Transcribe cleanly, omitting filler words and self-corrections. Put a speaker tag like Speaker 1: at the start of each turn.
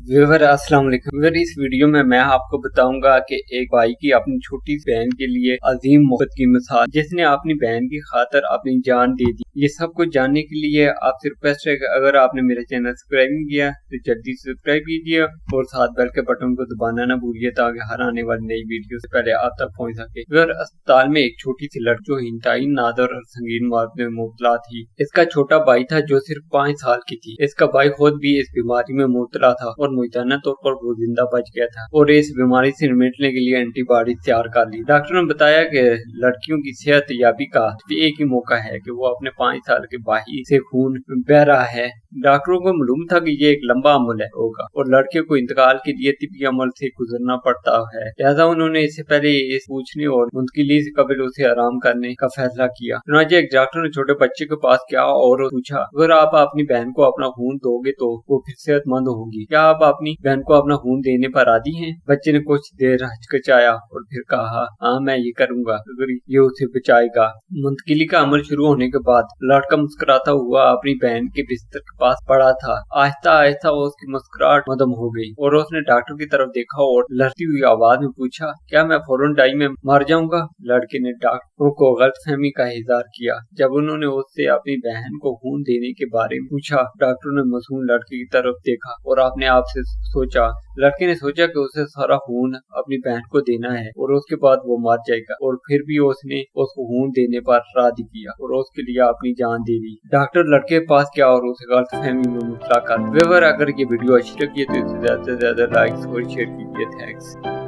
Speaker 1: Viewer अस्सलाम वालेकुम। Viewer इस वीडियो में मैं आपको बताऊंगा कि एक भाई की अपनी छोटी बहन के लिए अजीम मोहब्बत की मिसाल, जिसने अपनी बहन की खातिर अपनी जान दे दी। ये सब कुछ जानने के लिए आपसे रिक्वेस्ट है कि अगर आपने मेरा चैनल सब्सक्राइब नहीं किया तो जल्दी से सब्सक्राइब कीजिए और साथ बेल के बटन को दबाना ना भूलिए ताकि हर आने वाली नई वीडियो से पहले आप तक पहुंच सके। व्यूअर अस्पताल में एक छोटी सी लड़की जो इंतहाई नादर और संगीन बीमारी में मुब्तला थी। इसका छोटा भाई था जो सिर्फ 5 साल की थी। इसका भाई खुद भी इस बीमारी में मुब्तला था और मुय्यना तौर पर वो जिंदा बच गया था और इस बीमारी से निपटने के लिए एंटीबॉडी तैयार कर ली। डॉक्टर ने बताया कि लड़कियों की सेहत याबी का एक ही मौका है कि वो अपने 5 साल के भाई से खून बह रहा है। डॉक्टरों को मालूम था कि ये एक लंबा अमल होगा और लड़के को इंतकाल के लिए तिब्बी अमल से गुजरना पड़ता है, लिहाजा उन्होंने इससे पहले इस पूछने और मुंतकिली से कबल उसे आराम करने का फैसला किया। चुनांचे एक डॉक्टर ने छोटे बच्चे के पास गया और पूछा, अगर आप अपनी बहन को अपना खून दोगे तो वो फिर सेहतमंद होगी, क्या आप अपनी बहन को अपना खून देने पर राजी हैं? बच्चे ने कुछ देर हिचकिचाया और फिर कहा, हाँ मैं ये करूंगा अगर ये उसे बचाएगा। मुंतकिली का अमल शुरू होने के बाद लड़का मुस्कुराता हुआ अपनी बहन के बिस्तर के पास पड़ा था। आहिस्ता आहिस्ता उसकी मुस्कुराहट मदम हो गई और उसने डॉक्टर की तरफ देखा और लड़ती हुई आवाज में पूछा, क्या मैं फौरन डाई में मर जाऊंगा? लड़के ने डॉक्टरों को गलतफहमी का इजहार किया। जब उन्होंने उससे अपनी बहन को खून देने के बारे में पूछा, डॉक्टर ने मासूम लड़के की तरफ देखा और अपने आप से सोचा। लड़के ने सोचा कि उसे सारा खून अपनी बहन को देना है और उसके बाद वो मर जाएगा, और फिर भी उसने उसको खून देने पर राजी किया और उसके लिए अपनी जान दे दी। डॉक्टर लड़के के पास गया और उसे गलतफहमी में मुब्तला कर। व्यूअर, अगर ये वीडियो अच्छी लगी है तो इसे ज्यादा से ज्यादा लाइक और शेयर कीजिए। थैंक्स।